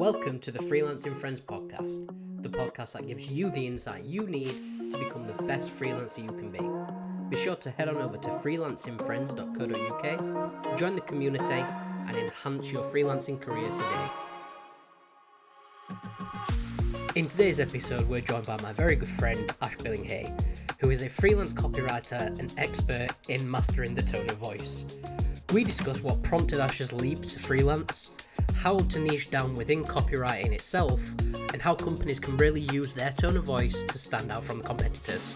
Welcome to the Freelancing Friends podcast, the podcast that gives you the insight you need to become the best freelancer you can be. Be sure to head on over to freelancingfriends.co.uk, join the community, and enhance your freelancing career today. In today's episode, we're joined by my very good friend, Ash Billinghay, who is a freelance copywriter and expert in mastering the tone of voice. We discuss what prompted Ash's leap to freelance, how to niche down within copywriting itself, and how companies can really use their tone of voice to stand out from the competitors.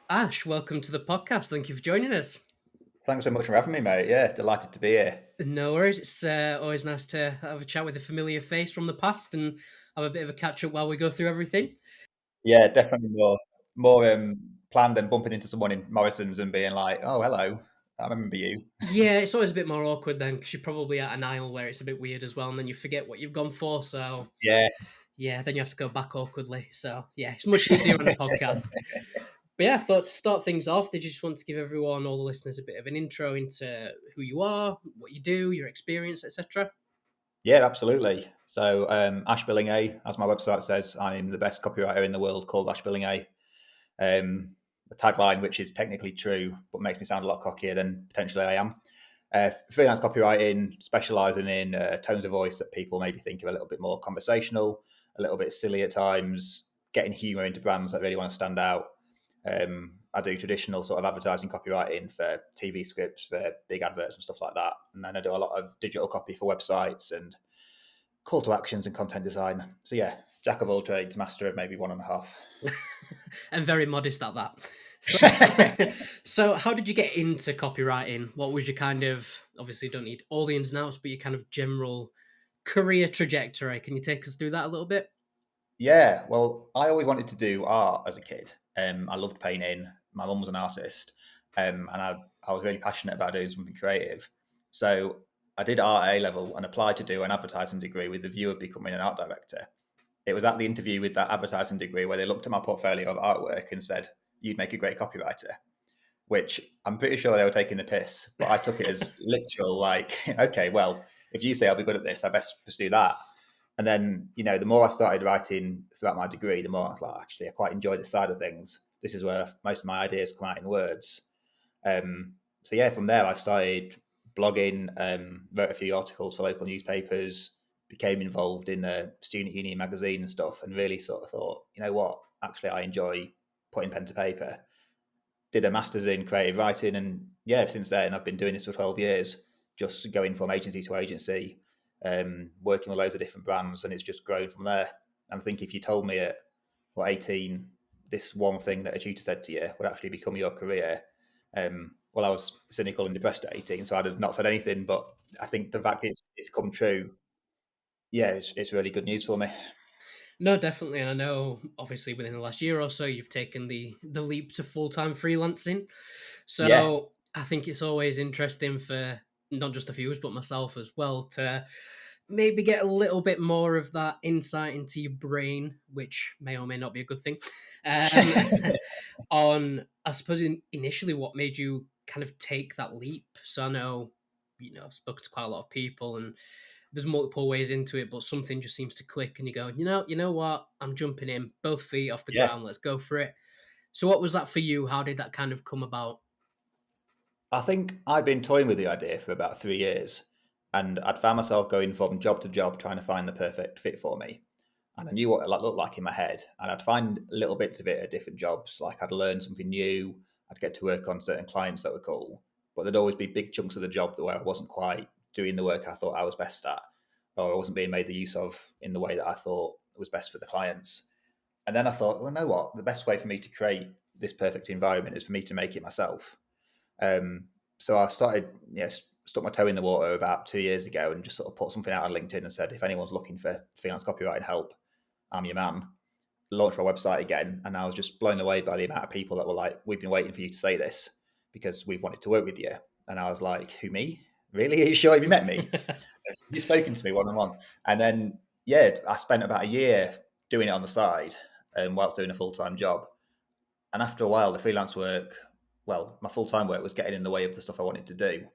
Ash, welcome to the podcast. Thank you for joining us. Thanks so much for having me, mate. Yeah, delighted to be here. No worries. It's always nice to have a chat with a familiar face from the past and have a bit of a catch up while we go through everything. Yeah, definitely more planned than bumping into someone in Morrison's and being like, "Oh, hello, I remember you." Yeah, it's always a bit more awkward then because you're probably at an aisle where it's a bit weird as well, and then you forget what you've gone for. So Yeah, then you have to go back awkwardly. So yeah, it's much easier on a podcast. But yeah, I thought to start things off, did you just want to give everyone, all the listeners, a bit of an intro into who you are, what you do, your experience, etc.? yeah, absolutely. So, Ash Billinghay, as my website says, I'm the best copywriter in the world called Ash Billinghay. The tagline, which is technically true, but makes me sound a lot cockier than potentially I am. Freelance copywriting, specialising in tones of voice that people maybe think of a little bit more conversational, a little bit silly at times, getting humour into brands that really want to stand out. I do traditional sort of advertising copywriting for TV scripts, for big adverts and stuff like that. And then I do a lot of digital copy for websites and call to actions and content design. So yeah, jack of all trades, master of maybe one and a half. And very modest at that. So how did you get into copywriting? What was your kind of, obviously you don't need all the ins and outs, but your kind of general career trajectory? Can you take us through that a little bit? Yeah, well, I always wanted to do art as a kid. I loved painting. My mum was an artist, and I was really passionate about doing something creative. So I did art at A level and applied to do an advertising degree with the view of becoming an art director. It was at the interview with that advertising degree where they looked at my portfolio of artwork and said, "You'd make a great copywriter," which I'm pretty sure they were taking the piss, but I took it as literal, like, okay, well, if you say I'll be good at this, I best pursue that. And then, the more I started writing throughout my degree, the more I was like, actually, I quite enjoy this side of things. This is where most of my ideas come out in words. So yeah, from there, I started blogging, wrote a few articles for local newspapers, became involved in a student union magazine and stuff, and really sort of thought, you know what, actually, I enjoy putting pen to paper. Did a master's in creative writing, and yeah, since then, I've been doing this for 12 years, just going from agency to agency, working with loads of different brands, and it's just grown from there. And I think if you told me at 18, this one thing that a tutor said to you would actually become your career, well, I was cynical and depressed at 18, so I'd have not said anything. But I think the fact it's come true, yeah, it's really good news for me. No, definitely. And I know, obviously, within the last year or so, you've taken the leap to full-time freelancing. Yeah, So I think it's always interesting for not just the viewers, but myself as well, to maybe get a little bit more of that insight into your brain, which may or may not be a good thing. On, I suppose, initially, what made you kind of take that leap? So I know, I've spoken to quite a lot of people, and there's multiple ways into it, but something just seems to click, and you go, you know what? I'm jumping in, both feet off the yeah. ground. Let's go for it. So, what was that for you? How did that kind of come about? I think I'd been toying with the idea for about 3 years, and I'd found myself going from job to job trying to find the perfect fit for me. And I knew what it looked like in my head, and I'd find little bits of it at different jobs. Like I'd learn something new, I'd get to work on certain clients that were cool, but there'd always be big chunks of the job where I wasn't quite doing the work I thought I was best at, or I wasn't being made the use of in the way that I thought was best for the clients. And then I thought, well, you know what? The best way for me to create this perfect environment is for me to make it myself. So I started, stuck my toe in the water about 2 years ago and just sort of put something out on LinkedIn and said, if anyone's looking for freelance copywriting help, I'm your man. Launched my website again, and I was just blown away by the amount of people that were like, "We've been waiting for you to say this because we've wanted to work with you." And I was like, who, me? Really? Are you sure? Have you met me? You've spoken to me one-on-one. And then, yeah, I spent about a year doing it on the side whilst doing a full-time job. And after a while, the freelance work, well, my full-time work was getting in the way of the stuff I wanted to do.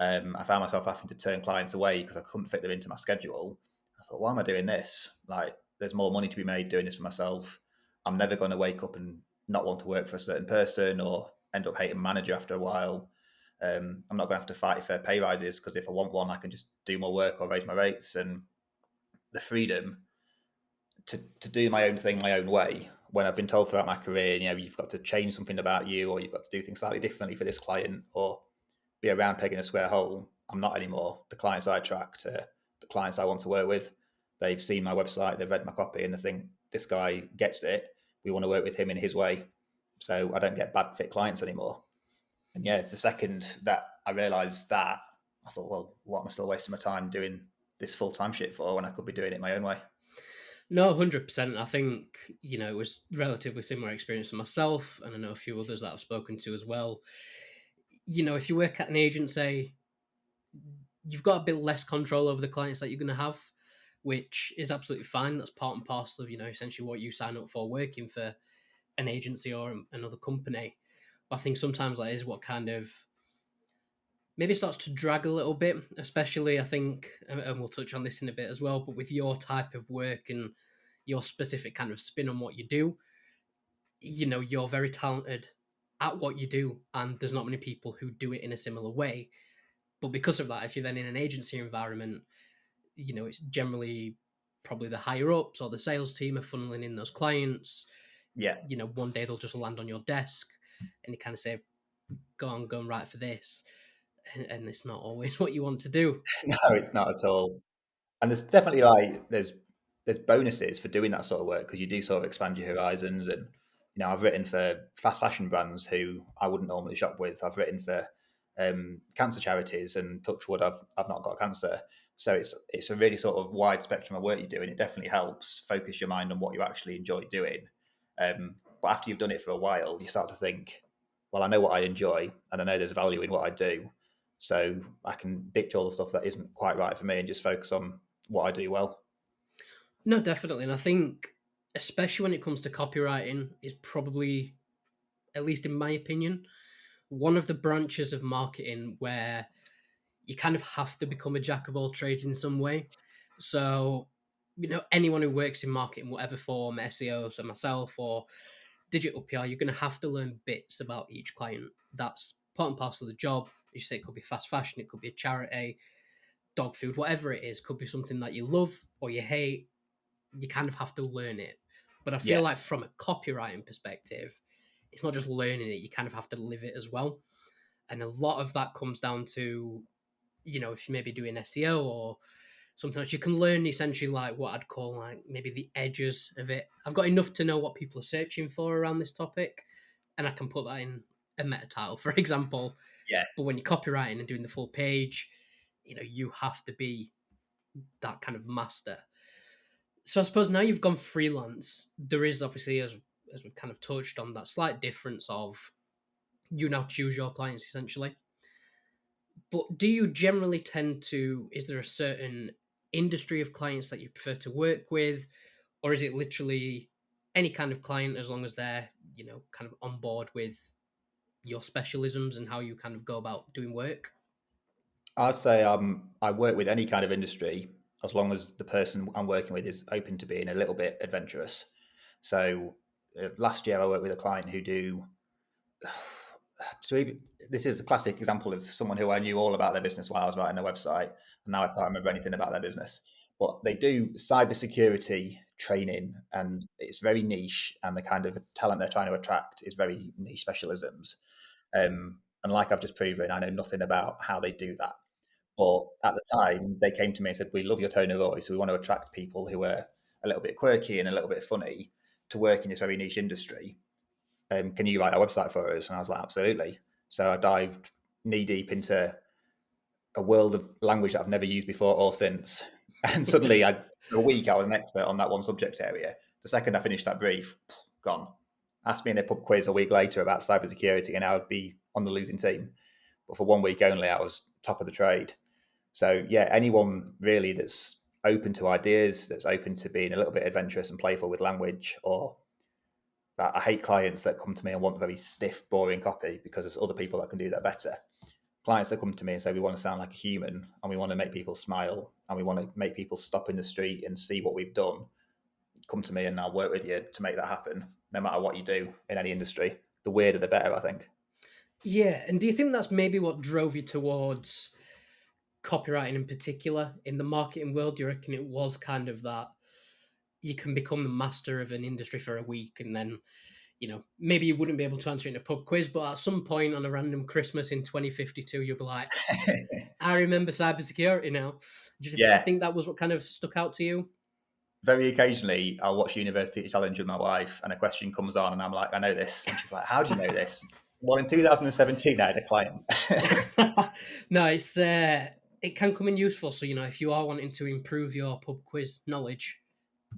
I found myself having to turn clients away because I couldn't fit them into my schedule. I thought, why am I doing this? Like, there's more money to be made doing this for myself. I'm never going to wake up and not want to work for a certain person or end up hating manager after a while. I'm not going to have to fight for pay rises because if I want one, I can just do more work or raise my rates. And the freedom to do my own thing my own way, when I've been told throughout my career, you've got to change something about you, or you've got to do things slightly differently for this client, or be a round peg in a square hole. I'm not anymore. The clients I attract, the clients I want to work with, they've seen my website, they've read my copy, and they think this guy gets it. We want to work with him in his way. So I don't get bad fit clients anymore. And yeah, the second that I realized that, I thought, well, what am I still wasting my time doing this full-time shit for when I could be doing it my own way? No, 100%. I think, it was relatively similar experience for myself, and I know a few others that I've spoken to as well. If you work at an agency, you've got a bit less control over the clients that you're going to have, which is absolutely fine. That's part and parcel of, essentially what you sign up for working for an agency or another company. But I think sometimes that is what kind of maybe starts to drag a little bit, especially I think, and we'll touch on this in a bit as well, but with your type of work and your specific kind of spin on what you do, you're very talented at what you do, and there's not many people who do it in a similar way. But because of that, if you're then in an agency environment, it's generally probably the higher ups or the sales team are funneling in those clients. Yeah. One day they'll just land on your desk and you kind of say, go and write for this. And it's not always what you want to do. No, it's not at all. And there's definitely there's bonuses for doing that sort of work because you do sort of expand your horizons. And I've written for fast fashion brands who I wouldn't normally shop with. I've written for cancer charities, and touch wood, I've not got cancer. So it's a really sort of wide spectrum of work you do, and it definitely helps focus your mind on what you actually enjoy doing. But after you've done it for a while, you start to think, well, I know what I enjoy, and I know there's value in what I do. So I can ditch all the stuff that isn't quite right for me and just focus on what I do well. No, definitely. And I think, especially when it comes to copywriting, is probably, at least in my opinion, one of the branches of marketing where you kind of have to become a jack of all trades in some way. So, anyone who works in marketing, whatever form, SEO, so myself, or digital PR, you're going to have to learn bits about each client. That's part and parcel of the job. As you say, it could be fast fashion, it could be a charity, dog food, whatever it is, could be something that you love or you hate. You kind of have to learn it. But I feel Yeah, like from a copywriting perspective, it's not just learning it, you kind of have to live it as well. And a lot of that comes down to, if you maybe doing SEO or something else, you can learn essentially like what I'd call like maybe the edges of it. I've got enough to know what people are searching for around this topic, and I can put that in a meta title, for example. yeah. But when you're copywriting and doing the full page, you have to be that kind of master. So I suppose now you've gone freelance, there is obviously, as we've kind of touched on, that slight difference of you now choose your clients essentially. But do you generally tend to, is there a certain industry of clients that you prefer to work with? Or is it literally any kind of client as long as they're, kind of on board with your specialisms and how you kind of go about doing work? I'd say I work with any kind of industry as long as the person I'm working with is open to being a little bit adventurous. So last year I worked with a client who do so even, this is a classic example of someone who I knew all about their business while I was writing their website, and now I can't remember anything about their business. But they do cybersecurity training, and it's very niche, and the kind of talent they're trying to attract is very niche specialisms. And like I've just proven, I know nothing about how they do that. But at the time, they came to me and said, "We love your tone of voice. We want to attract people who are a little bit quirky and a little bit funny to work in this very niche industry. Can you write a website for us?" And I was like, absolutely. So I dived knee deep into a world of language that I've never used before or since. And suddenly, for a week, I was an expert on that one subject area. The second I finished that brief, gone. Ask me in a pub quiz a week later about cybersecurity, and I would be on the losing team. but for 1 week only, I was top of the trade. So yeah, anyone really that's open to ideas, that's open to being a little bit adventurous and playful with language, or I hate clients that come to me and want very stiff, boring copy because there's other people that can do that better. Clients that come to me and say, we want to sound like a human and we want to make people smile and we want to make people stop in the street and see what we've done. Come to me and I'll work with you to make that happen, no matter what you do in any industry. The weirder, the better, I think. Yeah, and do you think that's maybe what drove you towards copywriting in particular in the marketing world? Do you reckon it was kind of that you can become the master of an industry for a week and then, maybe you wouldn't be able to answer it in a pub quiz, but at some point on a random Christmas in 2052, you'll be like, I remember cybersecurity now. Do you Yeah. think that was what kind of stuck out to you? Very occasionally, I'll watch University Challenge with my wife and a question comes on and I'm like, I know this. And she's like, how do you know this? Well, in 2017, I had a client. No, it can come in useful. So, if you are wanting to improve your pub quiz knowledge,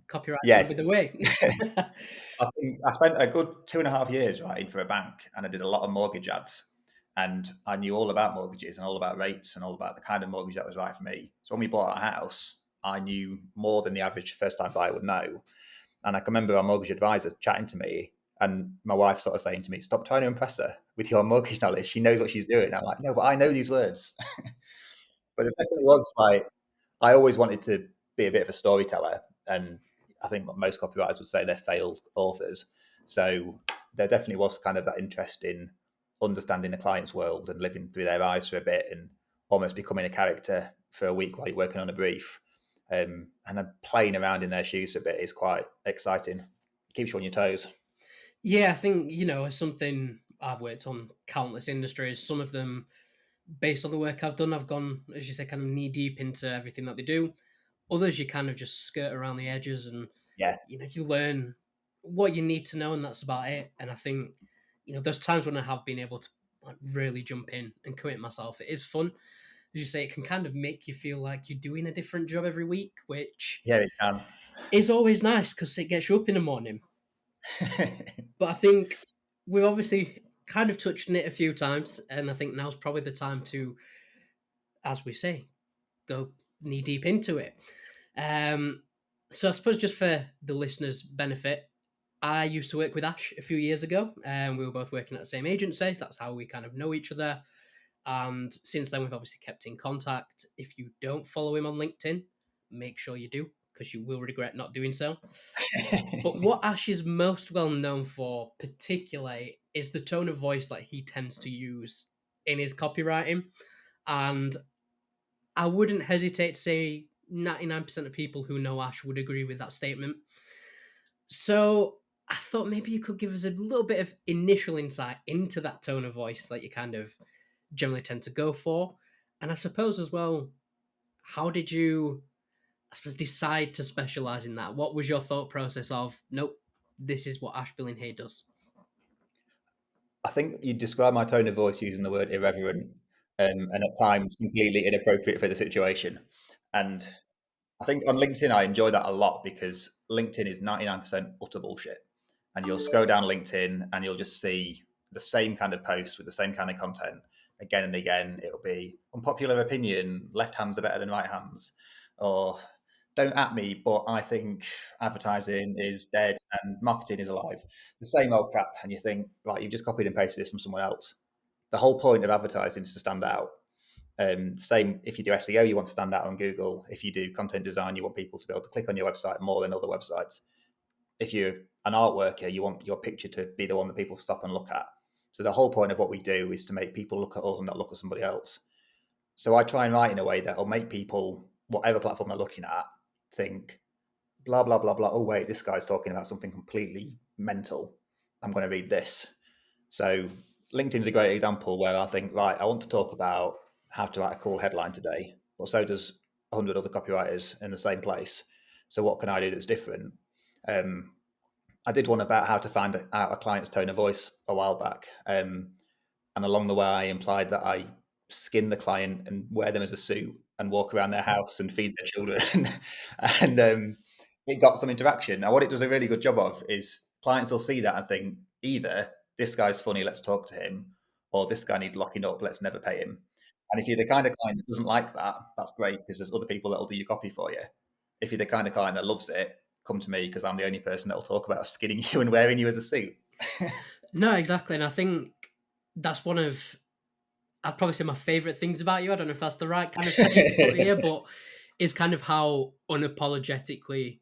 copyright will be Yes. the way. I think I spent a good 2.5 years writing for a bank and I did a lot of mortgage ads. And I knew all about mortgages and all about rates and all about the kind of mortgage that was right for me. So when we bought our house, I knew more than the average first time buyer would know. And I can remember our mortgage advisor chatting to me and my wife sort of saying to me, stop trying to impress her with your mortgage knowledge. She knows what she's doing. And I'm like, no, but I know these words. But it definitely was like, I always wanted to be a bit of a storyteller. And I think most copywriters would say they're failed authors. So there definitely was kind of that interest in understanding the client's world and living through their eyes for a bit and almost becoming a character for a week while you're working on a brief. And then playing around in their shoes for a bit is quite exciting. It keeps you on your toes. Yeah, I think, as something I've worked on countless industries, some of them, based on the work I've done, I've gone, as you say, kind of knee deep into everything that they do. Others, you kind of just skirt around the edges and, Yeah. you learn what you need to know and that's about it. And I think, there's times when I have been able to like really jump in and commit myself. It is fun. As you say, it can kind of make you feel like you're doing a different job every week, which Yeah, it can. is always nice because it gets you up in the morning. But I think we've obviously kind of touched on it a few times, and I think now's probably the time to, as we say, go knee deep into it. Um, so I suppose just for the listeners' benefit, I used to work with Ash a few years ago, and we were both working at the same agency. That's how we kind of know each other. And since then, we've obviously kept in contact. If you don't follow him on LinkedIn, make sure you do because you will regret not doing so. But what Ash is most well known for, particularly, is the tone of voice that he tends to use in his copywriting. And I wouldn't hesitate to say 99% of people who know Ash would agree with that statement. So I thought maybe you could give us a little bit of initial insight into that tone of voice that you kind of generally tend to go for. And I suppose as well, how did you, I suppose, decide to specialize in that? What was your thought process of, nope, this is what Ash Billinghay does? I think you describe my tone of voice using the word irreverent, and at times completely inappropriate for the situation. And I think on LinkedIn, I enjoy that a lot because LinkedIn is 99% utter bullshit. And you'll scroll down LinkedIn and you'll just see the same kind of posts with the same kind of content again and again. It'll be unpopular opinion, left hands are better than right hands, or don't at me, but I think advertising is dead and marketing is alive. The same old crap. And you think, right, you've just copied and pasted this from someone else. The whole point of advertising is to stand out. Same if you do SEO, you want to stand out on Google. If you do content design, you want people to be able to click on your website more than other websites. If you're an art worker, you want your picture to be the one that people stop and look at. So the whole point of what we do is to make people look at us and not look at somebody else. So I try and write in a way that will make people, whatever platform they're looking at, think blah blah blah blah. Oh wait, this guy's talking about something completely mental. I'm going to read this. So LinkedIn's a great example where I think, right, I want to talk about how to write a cool headline today. Well, so does 100 other copywriters in the same place. So what can I do that's different? I did one about how to find out a client's tone of voice a while back. And along the way, I implied that I skin the client and wear them as a suit and walk around their house and feed their children. And it got some interaction. Now, what it does a really good job of is clients will see that and think either this guy's funny, let's talk to him, or this guy needs locking up, let's never pay him. And if you're the kind of client that doesn't like that, that's great because there's other people that'll do your copy for you. If you're the kind of client that loves it, come to me because I'm the only person that'll talk about skinning you and wearing you as a suit. No, exactly. And I think that's one of, I'd probably say, my favorite things about you. I don't know if that's the right kind of saying to put here, but is kind of how unapologetically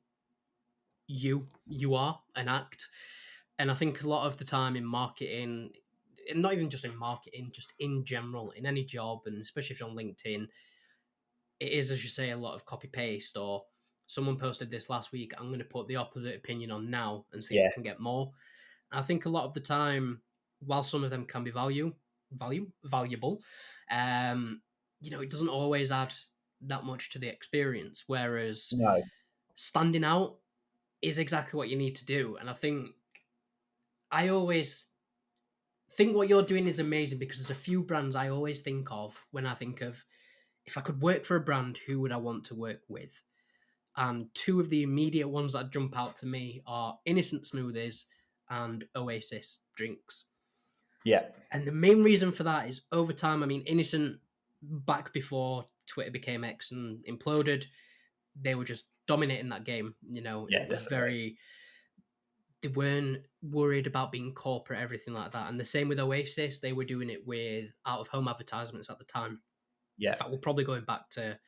you are and act. And I think a lot of the time in marketing, and not even just in marketing, just in general, in any job, and especially if you're on LinkedIn, it is, as you say, a lot of copy paste, or someone posted this last week, I'm going to put the opposite opinion on now and see if Yeah, I can get more. I think a lot of the time, while some of them can be valuable, um, it doesn't always add that much to the experience. Whereas no, standing out is exactly what you need to do. And I think I always think what you're doing is amazing, because there's a few brands I always think of when I think of, if I could work for a brand, who would I want to work with? And two of the immediate ones that jump out to me are Innocent Smoothies and Oasis drinks. yeah, And the main reason for that is, over time, I mean, Innocent, back before Twitter became X and imploded, they were just dominating that game. yeah, It was definitely. very, they weren't worried about being corporate, everything like that. And the same with Oasis, they were doing it with out of home advertisements at the time. In Yeah, fact, we're probably going back to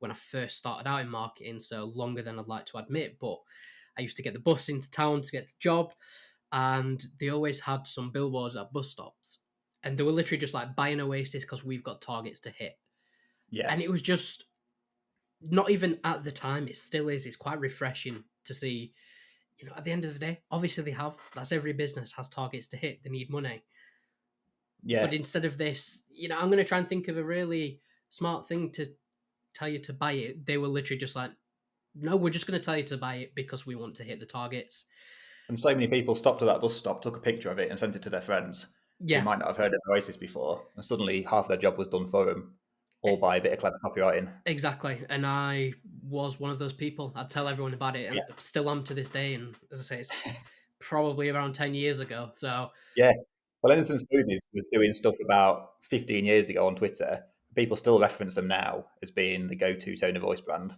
when I first started out in marketing, so longer than I'd like to admit. But I used to get the bus into town to get to the job, and they always had some billboards at bus stops. And they were literally just like, buy an Oasis because we've got targets to hit. yeah. And it was just, not even at the time, it still is. It's quite refreshing to see, at the end of the day, obviously they have, that's every business has targets to hit. They need money. But Yeah. instead of this, I'm going to try and think of a really smart thing to tell you to buy it. They were literally just like, no, we're just going to tell you to buy it because we want to hit the targets. And so many people stopped at that bus stop, took a picture of it, and sent it to their friends who Yeah, might not have heard of Oasis before. And suddenly half their job was done for them, all e- by a bit of clever copywriting. exactly. And I was one of those people. I'd tell everyone about it, and Yeah. still am to this day. And as I say, it's probably around 10 years ago. So, Yeah. Well, Innocent Smoothies was doing stuff about 15 years ago on Twitter. People still reference them now as being the go-to tone of voice brand.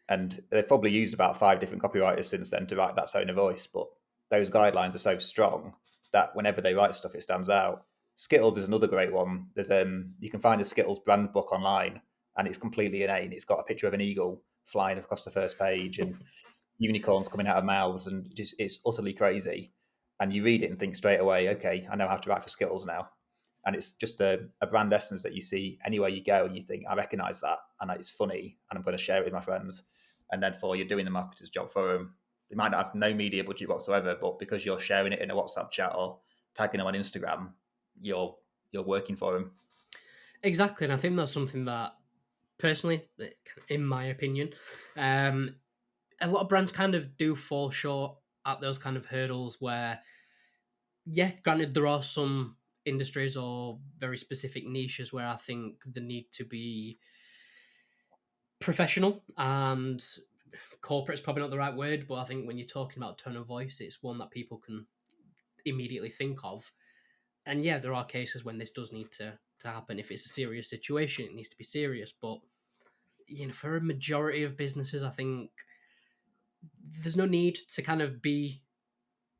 And they've probably used about 5 different copywriters since then to write that tone of voice. But those guidelines are so strong that whenever they write stuff, it stands out. Skittles is another great one. There's you can find the Skittles brand book online, and it's completely inane. It's got a picture of an eagle flying across the first page and unicorns coming out of mouths, and just it's utterly crazy. And you read it and think straight away, okay, I know how to write for Skittles now. And it's just a brand essence that you see anywhere you go, and you think, I recognise that, and it's funny, and I'm going to share it with my friends. And then for you're doing the marketer's job for them. They might not have no media budget whatsoever, but because you're sharing it in a WhatsApp chat or tagging them on Instagram, you're working for them. exactly. And I think that's something that, personally, in my opinion, um, a lot of brands kind of do fall short at those kind of hurdles where, yeah, granted, there are some industries or very specific niches where I think the need to be professional, and corporate is probably not the right word, but I think when you're talking about tone of voice, it's one that people can immediately think of. And yeah, there are cases when this does need to happen. If it's a serious situation, it needs to be serious. But for a majority of businesses, I think there's no need to kind of be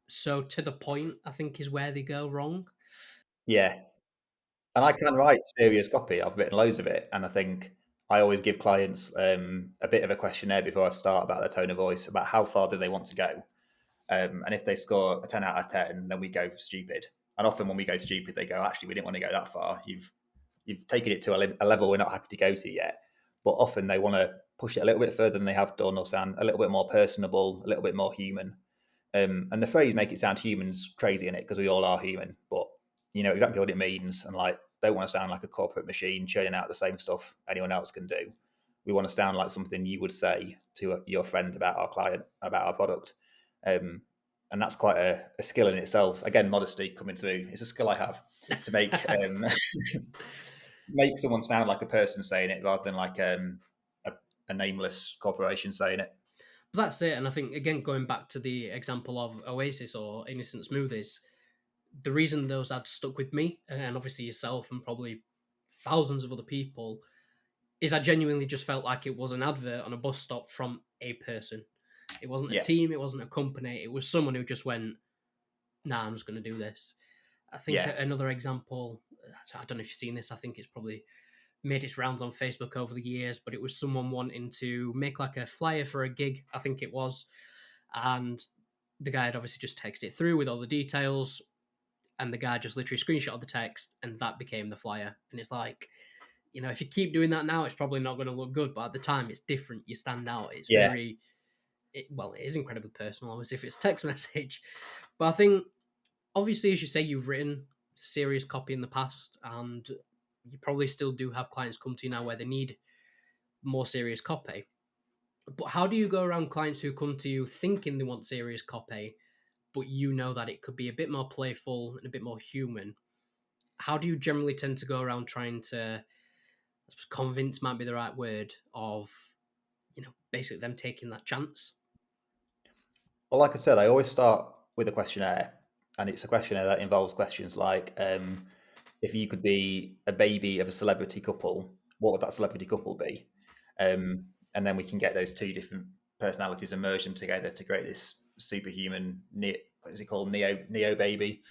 so to the point, I think, is where they go wrong. Yeah. And I can write serious copy. I've written loads of it. And I think I always give clients a bit of a questionnaire before I start about their tone of voice, about how far do they want to go. And if they score a 10 out of 10, then we go for stupid. And often when we go stupid, they go, actually, we didn't want to go that far. You've taken it to a level we're not happy to go to yet. But often they want to push it a little bit further than they have done, or sound a little bit more personable, a little bit more human. And the phrase "make it sound human's" crazy in it because we all are human, but you know exactly what it means. And like, don't want to sound like a corporate machine churning out the same stuff anyone else can do. We want to sound like something you would say to your friend about our client, about our product. Um, and that's quite a skill in itself. Again, modesty coming through. It's a skill I have to make make someone sound like a person saying it rather than like a, a nameless corporation saying it. But that's it. And I think, again, going back to the example of Oasis or Innocent Smoothies, the reason those ads stuck with me, and obviously yourself and probably thousands of other people, is I genuinely just felt like it was an advert on a bus stop from a person. It wasn't a Yeah, team, it wasn't a company, it was someone who just went, nah, I'm just going to do this. I think yeah, another example, I don't know if you've seen this, I think it's probably made its rounds on Facebook over the years, but it was someone wanting to make like a flyer for a gig, I think it was. And the guy had obviously just texted it through with all the details, and the guy just literally screenshot the text, and that became the flyer. And it's like, if you keep doing that now, it's probably not going to look good. But at the time, it's different. You stand out. It's yeah. very, it is incredibly personal, obviously, if it's text message. But I think, obviously, as you say, you've written serious copy in the past, and you probably still do have clients come to you now where they need more serious copy. But how do you go around clients who come to you thinking they want serious copy, but you know that it could be a bit more playful and a bit more human? How do you generally tend to go around trying to, I suppose, convince might be the right word, of, basically them taking that chance? Well, like I said, I always start with a questionnaire, and it's a questionnaire that involves questions like, if you could be a baby of a celebrity couple, what would that celebrity couple be? And then we can get those two different personalities and merge them together to create this superhuman, what is it called, neo baby?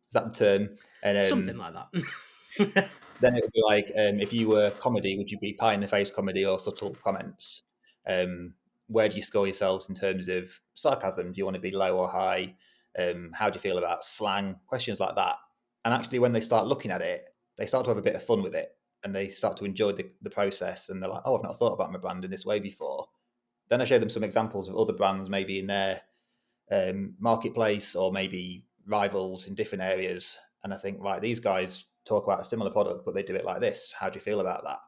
Is that the term? And Something like that. then it would be like, if you were comedy, would you be pie in the face comedy or subtle comments? Where do you score yourselves in terms of sarcasm? Do you want to be low or high? How do you feel about slang? Questions like that. And actually, when they start looking at it, they start to have a bit of fun with it, and they start to enjoy the process. And they're like, "Oh, I've not thought about my brand in this way before." Then I show them some examples of other brands, maybe in their marketplace or maybe rivals in different areas. And I think, right, these guys talk about a similar product, but they do it like this. How do you feel about that?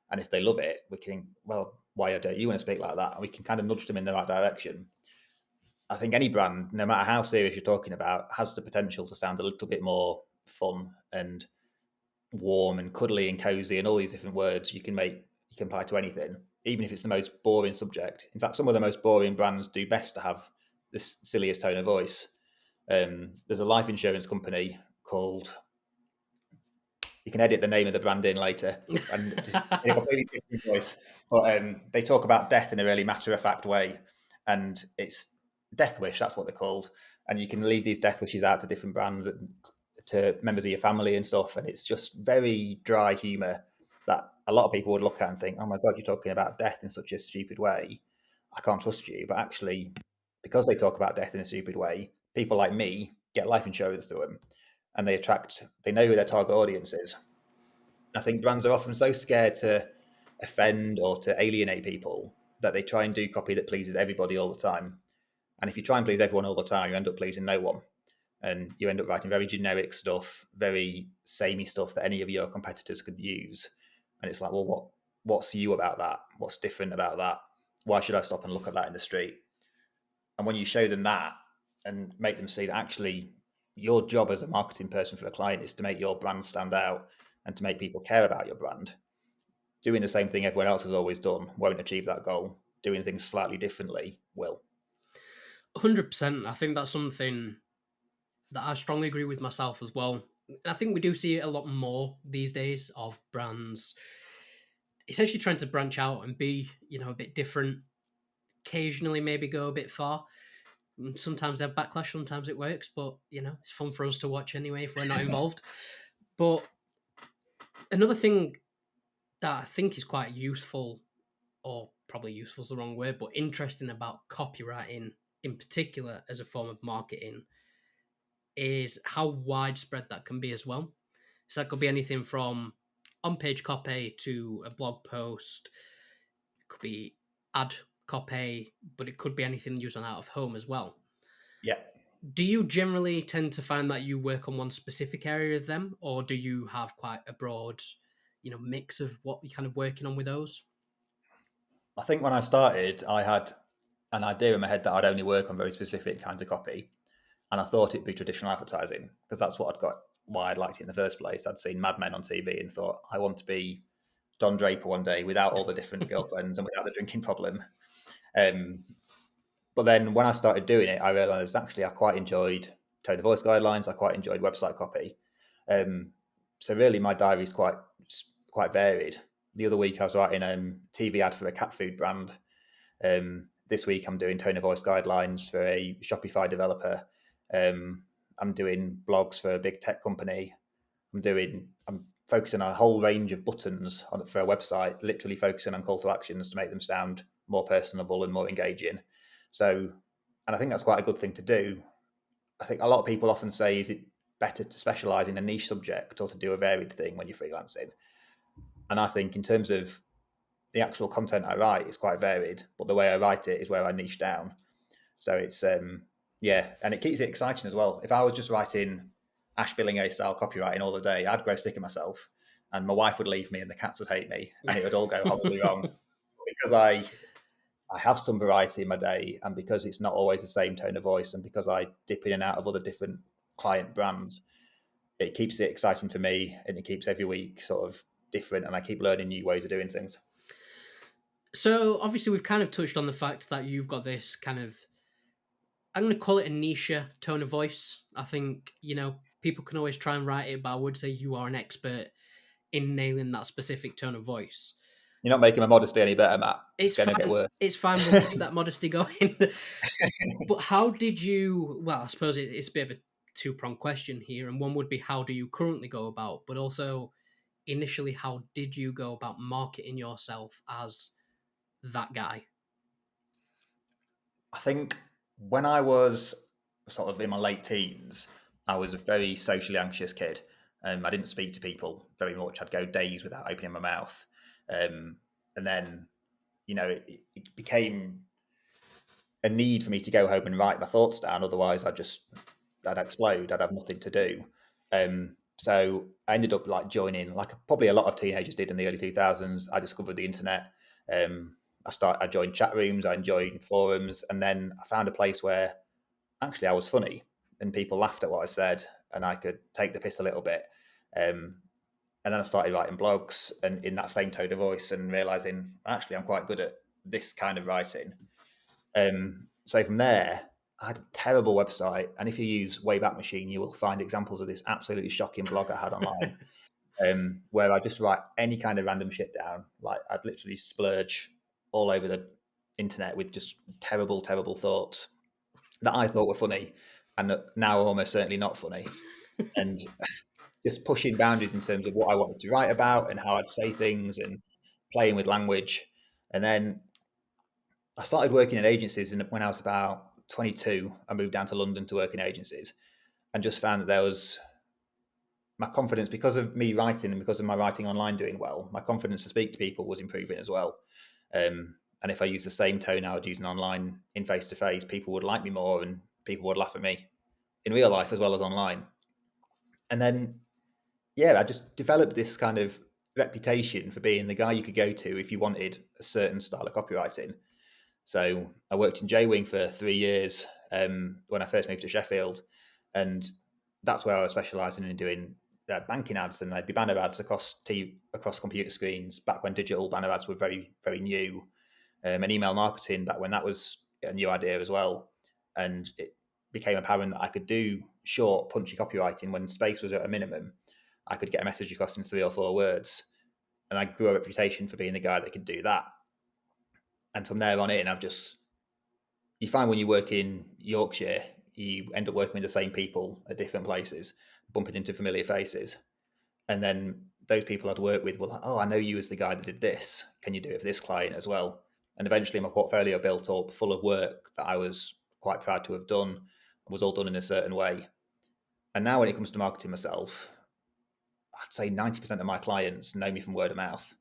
And if they love it, we can, well, why don't you want to speak like that? And we can kind of nudge them in the right direction. I think any brand, no matter how serious you're talking about, has the potential to sound a little bit more fun and warm and cuddly and cozy and all these different words you can apply to anything, even if it's the most boring subject. In fact, some of the most boring brands do best to have this silliest tone of voice. There's a life insurance company called, you can edit the name of the brand in later, and just in a completely different voice. But they talk about death in a really matter of fact way, and it's Death Wish. That's what they're called, and you can leave these death wishes out to different brands, to members of your family and stuff, and it's just very dry humour that a lot of people would look at and think, "Oh my god, you're talking about death in such a stupid way. I can't trust you." But actually, because they talk about death in a stupid way, people like me get life insurance through them, and they know who their target audience is. I think brands are often so scared to offend or to alienate people that they try and do copy that pleases everybody all the time. And if you try and please everyone all the time, you end up pleasing no one. And you end up writing very generic stuff, very samey stuff that any of your competitors could use. And it's like, well, what's you about that? What's different about that? Why should I stop and look at that in the street? And when you show them that and make them see that actually your job as a marketing person for a client is to make your brand stand out and to make people care about your brand, doing the same thing everyone else has always done won't achieve that goal. Doing things slightly differently will. 100%. I think that's something that I strongly agree with myself as well. I think we do see it a lot more these days, of brands essentially trying to branch out and be, a bit different. Occasionally, maybe go a bit far. Sometimes they have backlash, sometimes it works, but it's fun for us to watch anyway if we're not involved. But another thing that I think is quite useful, or probably useful is the wrong word, but interesting about copywriting in particular as a form of marketing, is how widespread that can be as well. So that could be anything from on-page copy to a blog post. It could be ad copy, but it could be anything used on out of home as well. Yeah. Do you generally tend to find that you work on one specific area of them, or do you have quite a broad, mix of what you're kind of working on with those? I think when I started, I had an idea in my head that I'd only work on very specific kinds of copy. And I thought it'd be traditional advertising because that's what I'd got, why I'd liked it in the first place. I'd seen Mad Men on TV and thought, I want to be Don Draper one day without all the different girlfriends and without the drinking problem. Um, but then when I started doing it, I realised actually I quite enjoyed tone of voice guidelines. I quite enjoyed website copy. So really, my diary is quite varied. The other week, I was writing a TV ad for a cat food brand. This week, I'm doing tone of voice guidelines for a Shopify developer. I'm doing blogs for a big tech company. I'm focusing on a whole range of buttons for a website, literally focusing on call to actions to make them sound more personable and more engaging. So, and I think that's quite a good thing to do. I think a lot of people often say, is it better to specialize in a niche subject or to do a varied thing when you're freelancing? And I think in terms of the actual content I write is quite varied, but the way I write it is where I niche down. So it's, and it keeps it exciting as well. If I was just writing Ash Billinghay style copywriting all the day, I'd grow sick of myself, and my wife would leave me and the cats would hate me and it would all go horribly wrong. Because I have some variety in my day, and because it's not always the same tone of voice, and because I dip in and out of other different client brands, it keeps it exciting for me, and it keeps every week sort of different, and I keep learning new ways of doing things. So obviously we've kind of touched on the fact that you've got this kind of, I'm going to call it a niche tone of voice. I think, people can always try and write it, but I would say you are an expert in nailing that specific tone of voice. You're not making my modesty any better, Matt. It's going to get worse. It's fine. We'll keep that modesty going. But how did you? Well, I suppose it's a bit of a two-pronged question here, and one would be how do you currently go about, but also initially how did you go about marketing yourself as that guy? I think when I was sort of in my late teens, I was a very socially anxious kid. I didn't speak to people very much. I'd go days without opening my mouth. And then, it became a need for me to go home and write my thoughts down. Otherwise, I'd explode. I'd have nothing to do. So I ended up joining, like probably a lot of teenagers did in the early 2000s. I discovered the internet. I joined chat rooms, I joined forums, and then I found a place where actually I was funny and people laughed at what I said and I could take the piss a little bit. And then I started writing blogs and in that same tone of voice and realizing actually I'm quite good at this kind of writing. So from there, I had a terrible website. And if you use Wayback Machine, you will find examples of this absolutely shocking blog I had online. Where I just write any kind of random shit down. Like I'd literally splurge all over the internet with just terrible, terrible thoughts that I thought were funny and that now are almost certainly not funny. And just pushing boundaries in terms of what I wanted to write about and how I'd say things and playing with language. And then I started working in agencies, and when I was about 22, I moved down to London to work in agencies and just found that there was my confidence, because of me writing and because of my writing online doing well, my confidence to speak to people was improving as well. And if I used the same tone I would use in online in face-to-face, people would like me more and people would laugh at me in real life as well as online. And then, I just developed this kind of reputation for being the guy you could go to if you wanted a certain style of copywriting. So I worked in J-Wing for 3 years when I first moved to Sheffield. And that's where I was specialising in doing banking ads, and they'd be banner ads across computer screens back when digital banner ads were very, very new, and email marketing back when that was a new idea as well. And it became apparent that I could do short, punchy copywriting when space was at a minimum. I could get a message across in 3 or 4 words, and I grew a reputation for being the guy that could do that. And from there on in, you find when you work in Yorkshire, you end up working with the same people at different places, bumping into familiar faces. And then those people I'd worked with were like, oh, I know you as the guy that did this. Can you do it for this client as well? And eventually my portfolio built up full of work that I was quite proud to have done, was all done in a certain way. And now when it comes to marketing myself, I'd say 90% of my clients know me from word of mouth.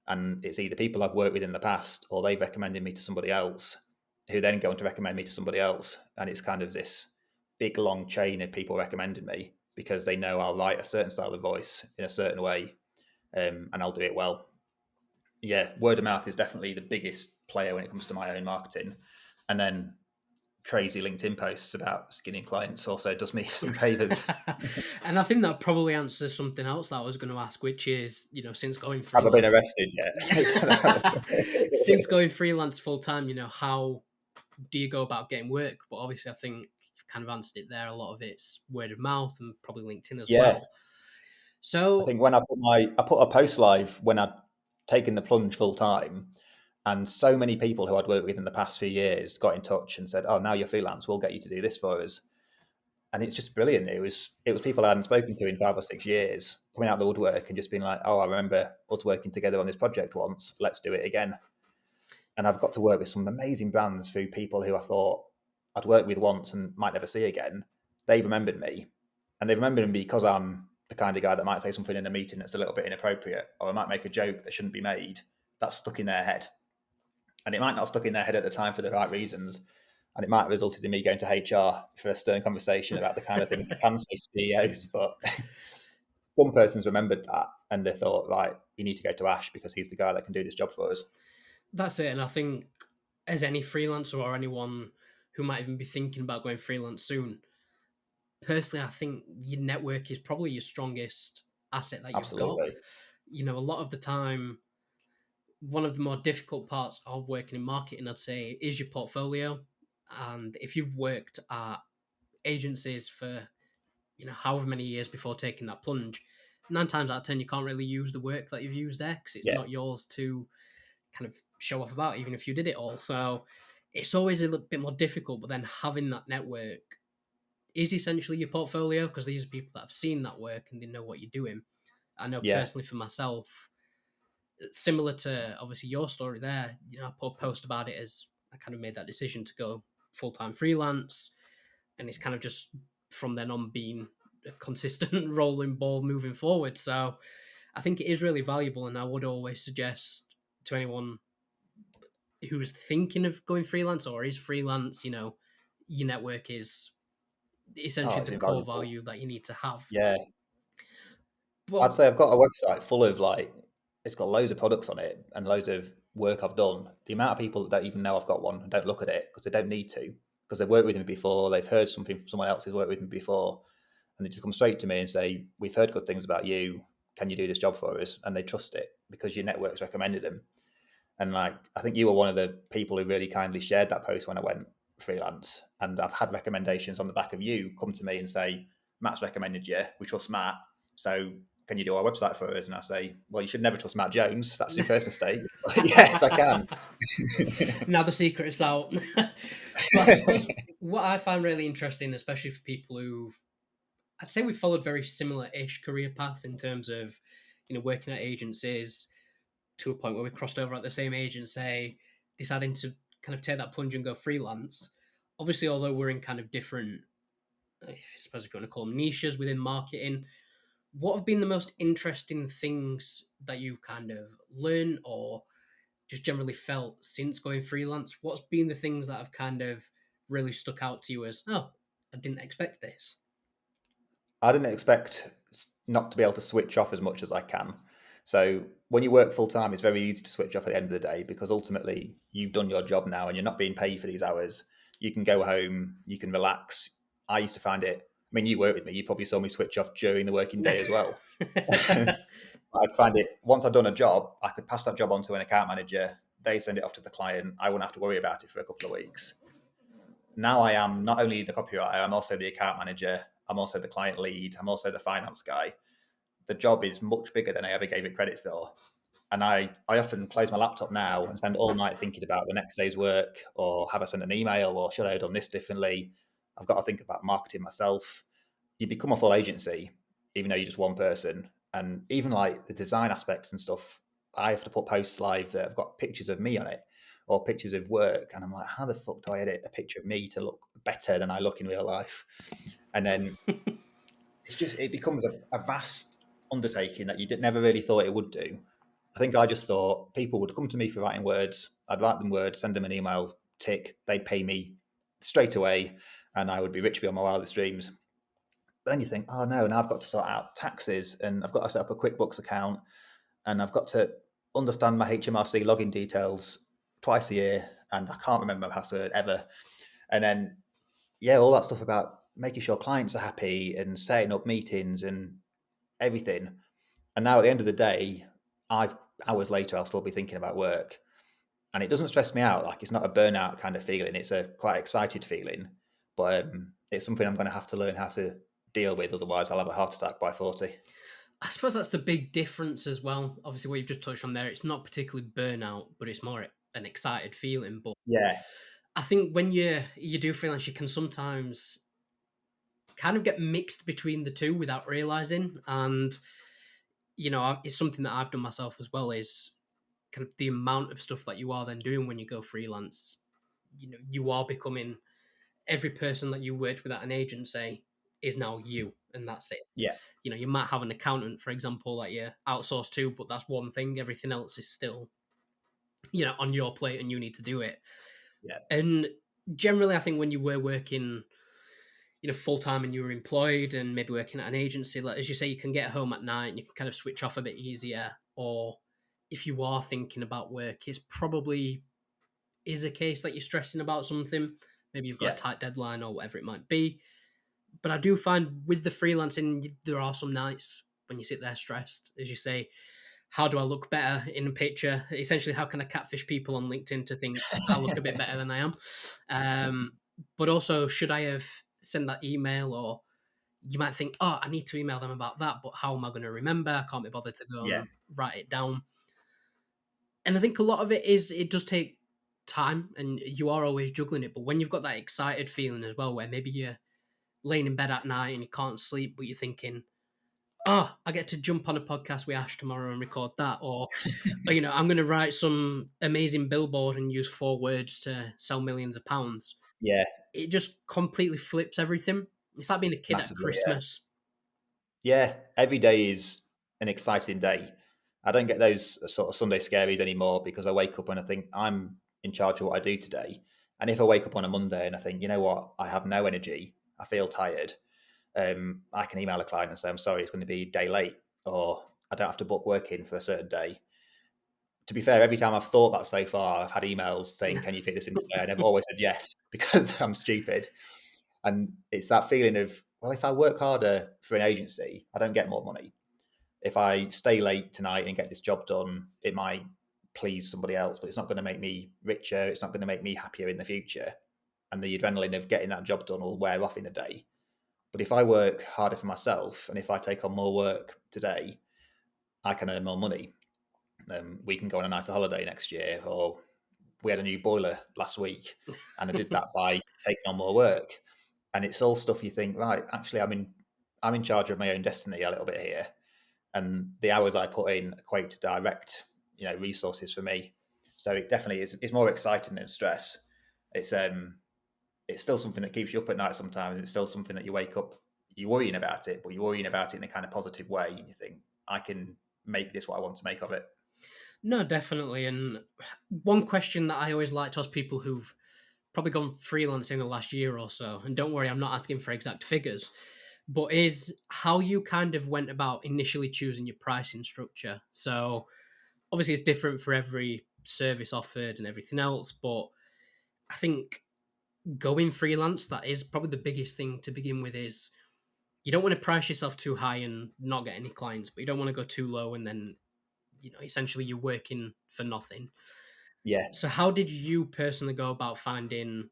And it's either people I've worked with in the past or they've recommended me to somebody else who then go on to recommend me to somebody else. And it's kind of this big, long chain of people recommending me because they know I'll write a certain style of voice in a certain way, and I'll do it well. Yeah, word of mouth is definitely the biggest player when it comes to my own marketing. And then crazy LinkedIn posts about skinning clients also does me some favors. And I think that probably answers something else that I was going to ask, which is, since going Have freelance, I been arrested yet? since going freelance full time, how do you go about getting work? But obviously, I think kind of answered it there. A lot of it's word of mouth and probably LinkedIn as Yeah. well. I So think when I put a post live when I'd taken the plunge full time, and so many people who I'd worked with in the past few years got in touch and said, "Oh, now you're freelance. We'll get you to do this for us." And it's just brilliant. It was people I hadn't spoken to in 5 or 6 years coming out of the woodwork and just being like, "Oh, I remember us working together on this project once. Let's do it again." And I've got to work with some amazing brands through people who I thought I'd worked with once and might never see again. They've remembered me, and they've remembered me because I'm the kind of guy that might say something in a meeting that's a little bit inappropriate, or I might make a joke that shouldn't be made. That's stuck in their head, and it might not have stuck in their head at the time for the right reasons, and it might have resulted in me going to HR for a stern conversation about the kind of things I can say to CEOs. But some persons remembered that, and they thought, right, you need to go to Ash because he's the guy that can do this job for us. that's it. And I think as any freelancer or anyone who might even be thinking about going freelance soon, personally, I think your network is probably your strongest asset that you've got. Absolutely. You know, a lot of the time, one of the more difficult parts of working in marketing, I'd say, is your portfolio. And if you've worked at agencies for, you know, however many years before taking that plunge, 9 times out of 10, you can't really use the work that you've used there because it's Yeah. not yours to kind of show off about, even if you did it all. So it's always a little bit more difficult. But then having that network is essentially your portfolio because these are people that have seen that work and they know what you're doing. I know Yeah. personally for myself, similar to obviously your story there, you know, I put a post about it as I kind of made that decision to go full time freelance. And it's kind of just from then on being a consistent rolling ball moving forward. So I think it is really valuable. And I would always suggest to anyone who's thinking of going freelance or is freelance, you know, your network is Oh, essentially it's the core invaluable. value that you need to have. Yeah. I'd Well, say I've got a website full of it's got loads of products on it and loads of work I've done. The amount of people that don't even know I've got one and don't look at it because they don't need to, because they've worked with me before, they've heard something from someone else who's worked with me before, and they just come straight to me and say, "We've heard good things about you. Can you do this job for us?" And they trust it because your network's recommended them. And I think you were one of the people who really kindly shared that post when I went freelance. And I've had recommendations on the back of you come to me and say, "Matt's recommended you. We trust Matt. So can you do our website for us?" And I say, "Well, you should never trust Matt Jones. That's your first mistake." Yes, I can. now the secret is out. But I suppose what I find really interesting, especially for people who I'd say we followed very similar-ish career paths in terms of, you know, working at agencies to a point where we crossed over at the same agency, deciding to kind of take that plunge and go freelance. Obviously, although we're in kind of different, I suppose if you want to call them niches within marketing, what have been the most interesting things that you've kind of learned or just generally felt since going freelance? What's been the things that have kind of really stuck out to you as, oh, I didn't expect this? I didn't expect not to be able to switch off as much as I can. So when you work full time, it's very easy to switch off at the end of the day because ultimately you've done your job now and you're not being paid for these hours. You can go home, you can relax. I used to find it. I mean, you work with me. You probably saw me switch off during the working day as well. I'd find it once I'd done a job, I could pass that job on to an account manager. They send it off to the client. I wouldn't have to worry about it for a couple of weeks. Now I am not only the copywriter, I'm also the account manager. I'm also the client lead. I'm also the finance guy. The job is much bigger than I ever gave it credit for. And I often close my laptop now and spend all night thinking about the next day's work, or have I sent an email, or should I have done this differently? I've got to think about marketing myself. You become a full agency, even though you're just one person. And even like the design aspects and stuff, I have to put posts live that have got pictures of me on it or pictures of work. And I'm like, how the fuck do I edit a picture of me to look better than I look in real life? And then it becomes a vast undertaking that you never really thought it would do. I think I just thought people would come to me for writing words. I'd write them words, send them an email, tick, they'd pay me straight away, and I would be rich beyond my wildest dreams. But then you think, oh no, now I've got to sort out taxes and I've got to set up a QuickBooks account and I've got to understand my HMRC login details twice a year and I can't remember my password ever. And then, yeah, all that stuff about making sure clients are happy and setting up meetings and everything. And now at the end of the day, hours later, I'll still be thinking about work. And it doesn't stress me out. Like it's not a burnout kind of feeling. It's a quite excited feeling. But it's something I'm going to have to learn how to deal with. Otherwise, I'll have a heart attack by 40. I suppose that's the big difference as well. Obviously, what you've just touched on there, it's not particularly burnout, but it's more an excited feeling. But Yeah, I think when you do freelance, you can sometimes kind of get mixed between the two without realizing. And it's something that I've done myself as well. Is kind of the amount of stuff that you are then doing when you go freelance. You are becoming every person that you worked with at an agency is now you, and that's it. yeah, You might have an accountant, for example, that you outsource to, but that's one thing. Everything else is still, on your plate, and you need to do it. yeah, And generally, I think when you were working, full time and you were employed and maybe working at an agency, like as you say, you can get home at night and you can kind of switch off a bit easier. Or if you are thinking about work, it's probably is a case that you're stressing about something. Maybe you've got a yeah, tight deadline or whatever it might be. But I do find with the freelancing, there are some nights when you sit there stressed, as you say, how do I look better in a picture? Essentially, how can I catfish people on LinkedIn to think I look a bit better than I am? Um, but also, should I have sent that email? Or you might think, oh, I need to email them about that, but how am I going to remember? I can't be bothered to go yeah, and write it down. And I think a lot of it is it does take time, and you are always juggling it. But when you've got that excited feeling as well, where maybe you're laying in bed at night and you can't sleep, but you're thinking, oh, I get to jump on a podcast with Ash tomorrow and record that, or I'm going to write some amazing billboard and use 4 words to sell millions of pounds. yeah, It just completely flips everything. It's like being a kid at massively. Yeah, Christmas. yeah. Every day is an exciting day. I don't get those sort of Sunday scaries anymore because I wake up and I think I'm in charge of what I do today. And if I wake up on a Monday and I think, you know what, I have no energy, I feel tired, I can email a client and say, I'm sorry, it's going to be a day late, or I don't have to book work in for a certain day. To be fair, every time I've thought that so far, I've had emails saying, can you fit this in today? And I've always said yes because I'm stupid. And it's that feeling of, well, if I work harder for an agency, I don't get more money. If I stay late tonight and get this job done, it might please somebody else, but it's not going to make me richer. It's not going to make me happier in the future. And the adrenaline of getting that job done will wear off in a day. But if I work harder for myself and if I take on more work today, I can earn more money. We can go on a nicer holiday next year, or we had a new boiler last week, and I did that by taking on more work. And it's all stuff you think, right? Actually, I'm in charge of my own destiny a little bit here, and the hours I put in equate to direct, resources for me. So it definitely is. It's more exciting than stress. It's still something that keeps you up at night sometimes. It's still something that you wake up, you're worrying about it, but you're worrying about it in a kind of positive way. And you think, I can make this what I want to make of it. No, definitely. And one question that I always like to ask people who've probably gone freelance in the last year or so, and don't worry, I'm not asking for exact figures, but is how you kind of went about initially choosing your pricing structure. So obviously it's different for every service offered and everything else, but I think going freelance, that is probably the biggest thing to begin with. Is you don't want to price yourself too high and not get any clients, but you don't want to go too low and then essentially you're working for nothing. Yeah, So how did you personally go about finding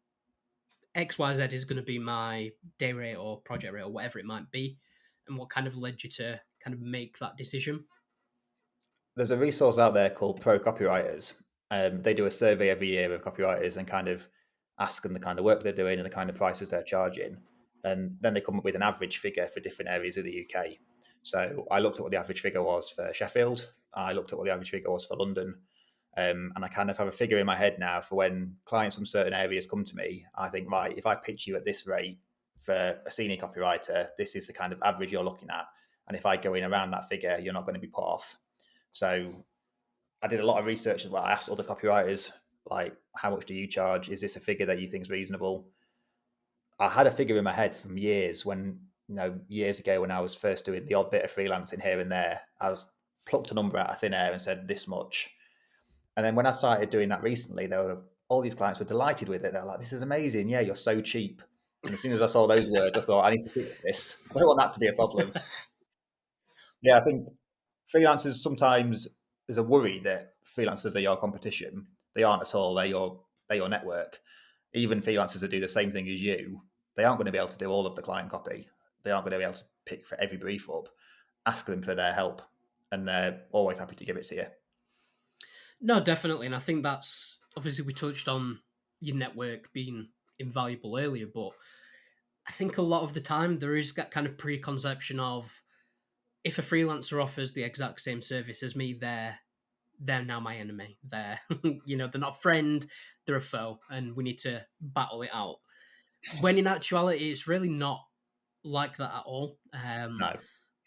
XYZ is going to be my day rate or project rate or whatever it might be, and what kind of led you to kind of make that decision? there's a resource out there called Pro Copywriters. They do a survey every year of copywriters and kind of ask them the kind of work they're doing and the kind of prices they're charging. And then they come up with an average figure for different areas of the UK. So I looked at what the average figure was for Sheffield. I looked at what the average figure was for London. And I kind of have a figure in my head now for when clients from certain areas come to me. I think, right, if I pitch you at this rate for a senior copywriter, this is the kind of average you're looking at. And if I go in around that figure, you're not going to be put off. So I did a lot of research as well. I asked other copywriters, like, how much do you charge? Is this a figure that you think is reasonable? I had a figure in my head from years when, years ago when I was first doing the odd bit of freelancing here and there. I was plucked a number out of thin air and said this much. And then when I started doing that recently, all these clients were delighted with it. They're like, this is amazing. Yeah, you're so cheap. And as soon as I saw those words, I thought, I need to fix this. I don't want that to be a problem. Yeah, I think freelancers sometimes there's a worry that freelancers are your competition. They aren't at all. They're your network. Even freelancers that do the same thing as you, they aren't going to be able to do all of the client copy. They aren't going to be able to pick for every brief up. Ask them for their help, and they're always happy to give it to you. No, definitely. And I think that's obviously we touched on your network being invaluable earlier, but I think a lot of the time there is that kind of preconception of if a freelancer offers the exact same service as me, they're now my enemy. They're they're not a friend, they're a foe, and we need to battle it out. When in actuality, it's really not like that at all. No,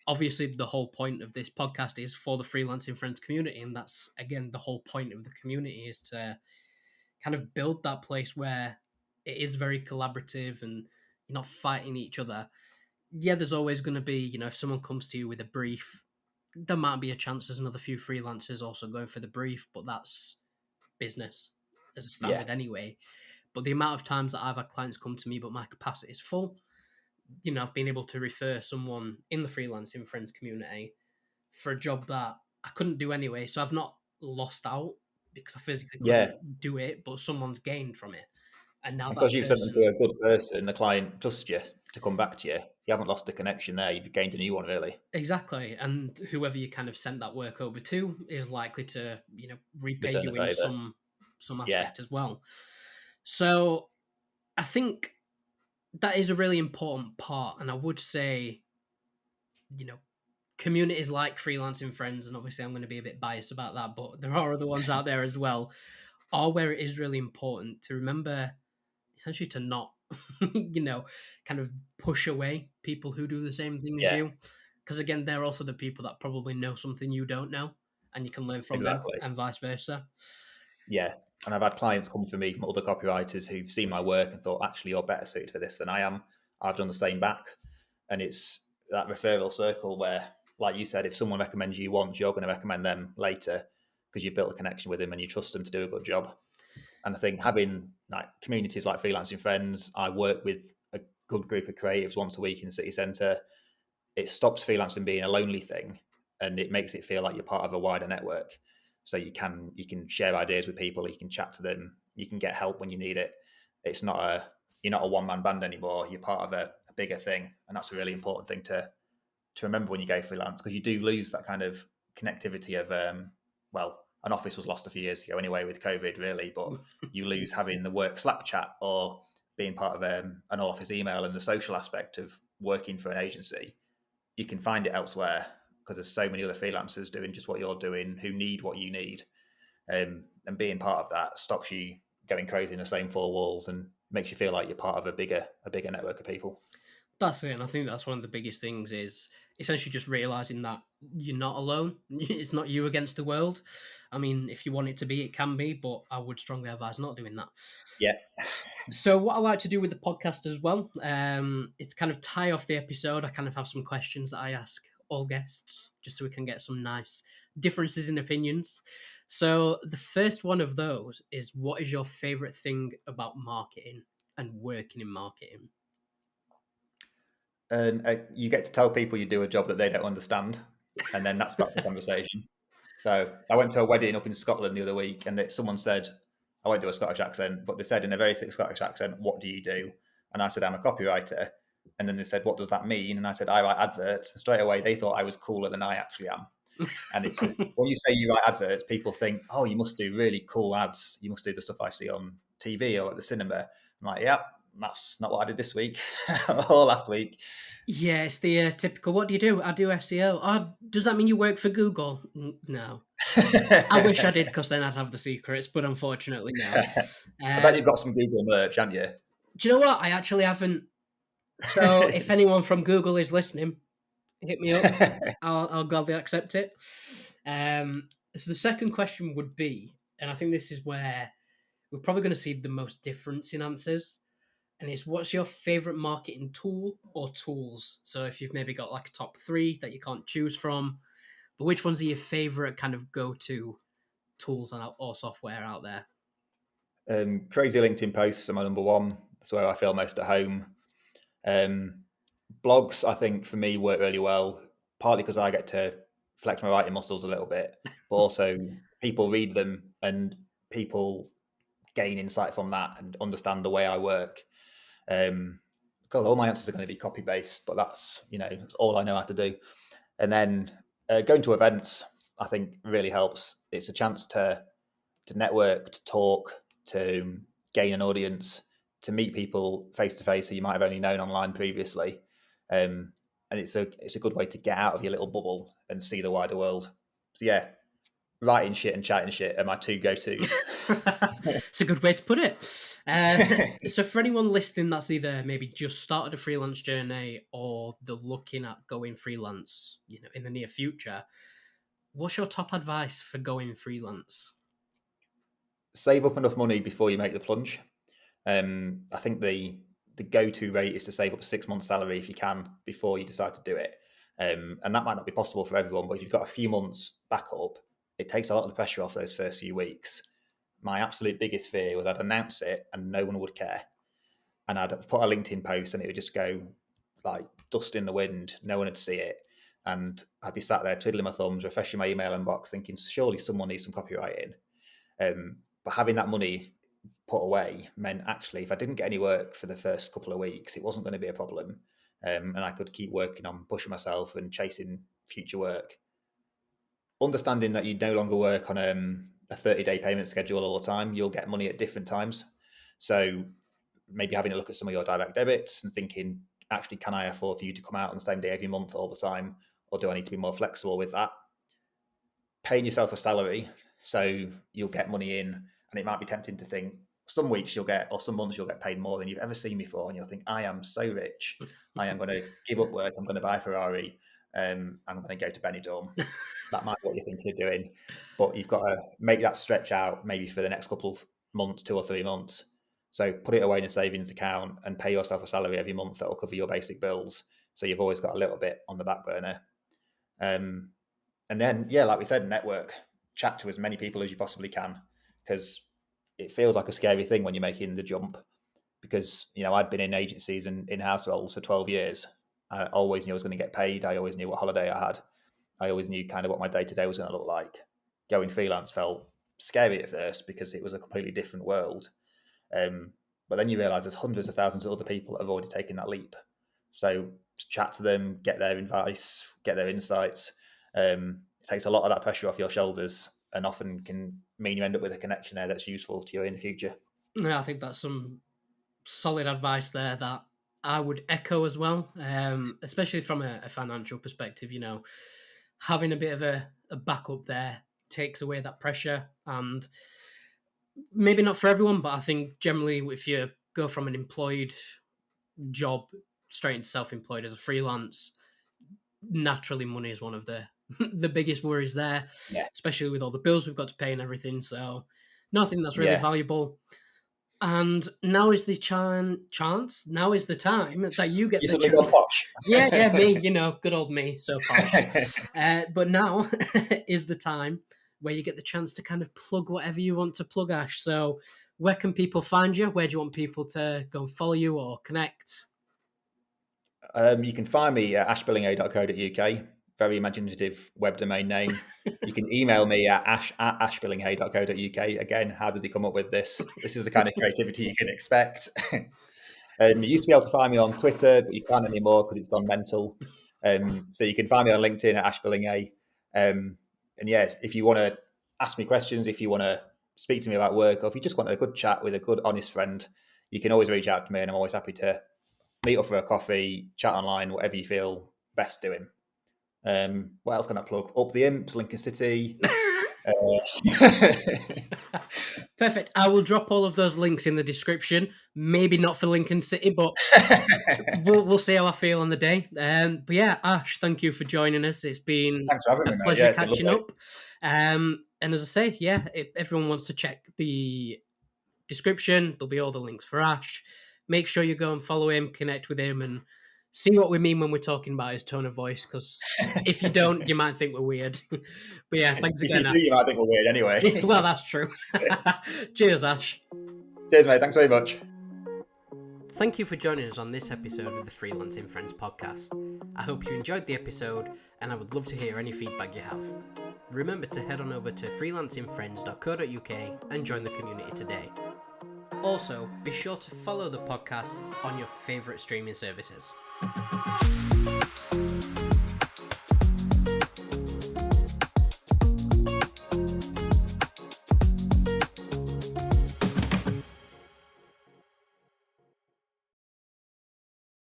Obviously, the whole point of this podcast is for the freelancing friends community, and that's again the whole point of the community is to kind of build that place where it is very collaborative and you're not fighting each other. Yeah, there's always going to be, if someone comes to you with a brief, there might be a chance there's another few freelancers also going for the brief, but that's business as a yeah, standard anyway. But the amount of times that I've had clients come to me, but my capacity is full, I've been able to refer someone in the freelancing friends community for a job that I couldn't do anyway. So I've not lost out because I physically yeah. couldn't do it, but someone's gained from it. And now that Because you've sent them to person, a good person, the client trusts you to come back to you. You haven't lost a connection there. You've gained a new one, really. exactly, and whoever you kind of sent that work over to is likely to, repay Return the you in favour. some Yeah, aspect as well. So I think that is a really important part, and I would say, you know, communities like freelancing friends, and obviously I'm going to be a bit biased about that, but there are other ones out there as well, are where it is really important to remember essentially to not, kind of push away people who do the same thing as yeah, you. Because again, they're also the people that probably know something you don't know, and you can learn from them, exactly. and vice versa. Yeah. And I've had clients come for me from other copywriters who've seen my work and thought, actually, you're better suited for this than I am. I've done the same back. And it's that referral circle where, like you said, if someone recommends you once, you're going to recommend them later because you've built a connection with them and you trust them to do a good job. And I think having like communities like Freelancing Friends, I work with a good group of creatives once a week in the city centre. It stops freelancing being a lonely thing, and it makes it feel like you're part of a wider network. So you can share ideas with people, you can chat to them, you can get help when you need it. It's not a You're not a one man band anymore. You're part of a bigger thing, and that's a really important thing to remember when you go freelance, because you do lose that kind of connectivity of well, an office was lost a few years ago anyway with COVID, really, but you lose having the work Slack chat or being part of an all office email and the social aspect of working for an agency. You can find it elsewhere because there's so many other freelancers doing just what you're doing who need what you need. And being part of that stops you going crazy in the same four walls and makes you feel like you're part of a bigger network of people. That's it, and I think that's one of the biggest things is essentially just realizing that you're not alone. It's not you against the world. I mean, if you want it to be, it can be, but I would strongly advise not doing that. Yeah, So, what I like to do with the podcast as well, is to kind of tie off the episode. I kind of have some questions that I ask all guests, just so we can get some nice differences in opinions. So, the first one of those is, what is your favorite thing about marketing and working in marketing? and you get to tell people you do a job that they don't understand, and then that starts the conversation. So I went to a wedding up in Scotland the other week, and someone said, I won't do a Scottish accent, but they said in a very thick Scottish accent, "What do you do?" And I said, "I'm a copywriter." And then they said, "What does that mean?" And I said, "I write adverts." And straight away, they thought I was cooler than I actually am. And when you say you write adverts, people think, "Oh, you must do really cool ads. You must do the stuff I see on TV or at the cinema." I'm like, "Yeah, that's not what I did this week or last week." Yeah, it's the typical. What do you do? I do SEO. Oh, does that mean you work for Google? No. I wish I did, because then I'd have the secrets, but unfortunately, no. I bet you've Um, got some Google merch, haven't you? do you know what? I actually haven't. So, if anyone from Google is listening, hit me up. I'll gladly accept it. So the second question would be, and I think this is where we're probably going to see the most difference in answers, and it's, what's your favorite marketing tool or tools? So if you've maybe got like a top three that you can't choose from, but which ones are your favorite kind of go-to tools or software out there? Crazy LinkedIn posts are my number one. That's where I feel most at home. Um, Blogs, I think, for me, work really well, partly because I get to flex my writing muscles a little bit, but also people read them and people gain insight from that and understand the way I work. Um, God, all my answers are going to be copy based, but that's that's all I know how to do. And then going to events, I think really helps. It's a chance to network, to talk, to gain an audience, to meet people face to face who you might have only known online previously. And it's a good way to get out of your little bubble and see the wider world. So yeah, writing shit and chatting shit are my two go-tos. It's a good way to put it. So for anyone listening that's either maybe just started a freelance journey or they're looking at going freelance, in the near future, what's your top advice for going freelance? Save up enough money before you make the plunge. I think the go-to rate is to save up 6 months' salary if you can before you decide to do it. And that might not be possible for everyone, but if you've got a few months backup, it takes a lot of the pressure off those first few weeks. My absolute biggest fear was I'd announce it and no one would care. And I'd put a LinkedIn post and it would just go like dust in the wind. No one would see it. And I'd be sat there twiddling my thumbs, refreshing my email inbox, thinking, surely someone needs some copywriting. But having that money put away meant actually if I didn't get any work for the first couple of weeks, it wasn't going to be a problem. And I could keep working on pushing myself and chasing future work. Understanding that you no longer work on a 30-day payment schedule all the time, you'll get money at different times. So maybe having a look at some of your direct debits and thinking, actually, can I afford for you to come out on the same day every month all the time? Or do I need to be more flexible with that? Paying yourself a salary so you'll get money in, and it might be tempting to think some weeks you'll get, or some months you'll get paid more than you've ever seen before, and you'll think, I am so rich, I am going to give up work, I'm going to buy a Ferrari, I'm going to go to Benidorm. That might be what you're thinking of doing, but you've got to make that stretch out maybe for the next couple of months, 2 or 3 months. So put it away in a savings account and pay yourself a salary every month that will cover your basic bills, so you've always got a little bit on the back burner. And then, yeah, like we said, network, chat to as many people as you possibly can, because it feels like a scary thing when you're making the jump. Because, I'd been in agencies and in-house roles for 12 years. I always knew I was going to get paid. I always knew what holiday I had. I always knew kind of what my day-to-day was going to look like. Going freelance felt scary at first because it was a completely different world. But then you realise there's hundreds of thousands of other people that have already taken that leap. So chat to them, get their advice, get their insights. It takes a lot of that pressure off your shoulders and often can mean you end up with a connection there that's useful to you in the future. Yeah, I think that's some solid advice there that I would echo as well, especially from a financial perspective. Having a bit of a backup there takes away that pressure, and maybe not for everyone, but I think generally if you go from an employed job straight into self-employed as a freelance, naturally money is one of the the biggest worries there, Yeah. especially with all the bills we've got to pay and everything. So nothing that's really Yeah. valuable. And now is the chance. Now is the time that you get You the suddenly chance. got posh. Yeah, me. Good old me, so posh. But now is the time where you get the chance to kind of plug whatever you want to plug, Ash. So, where can people find you? Where do you want people to go and follow you or connect? You can find me at ashbillinghay.co.uk. Very imaginative web domain name. You can email me at ash@ashbillinghay.co.uk. Again, how does he come up with this? This is the kind of creativity you can expect. You used to be able to find me on Twitter, but you can't anymore because it's gone mental. So you can find me on LinkedIn at Ash Billinghay. And yeah, if you want to ask me questions, if you want to speak to me about work, or if you just want a good chat with a good, honest friend, you can always reach out to me, and I'm always happy to meet up for a coffee, chat online, whatever you feel best doing. What else can I plug? Up the Imps, Lincoln City. Perfect. I will drop all of those links in the description. Maybe not for Lincoln City, but we'll see how I feel on the day. But yeah, Ash, thank you for joining us. It's been Thanks for having a me, mate. pleasure Yeah, it's been catching lovely. up. And as I say, yeah, if everyone wants to check the description, there'll be all the links for Ash. Make sure you go and follow him, connect with him, and see what we mean when we're talking about his tone of voice. Because if you don't, you might think we're weird. But yeah, thanks If again. you do, you might think we're weird anyway. Well, that's true. Cheers, Ash. Cheers, mate. Thanks very much. Thank you for joining us on this episode of the Freelancing Friends podcast. I hope you enjoyed the episode, and I would love to hear any feedback you have. Remember to head on over to freelancingfriends.co.uk and join the community today. Also, be sure to follow the podcast on your favourite streaming services.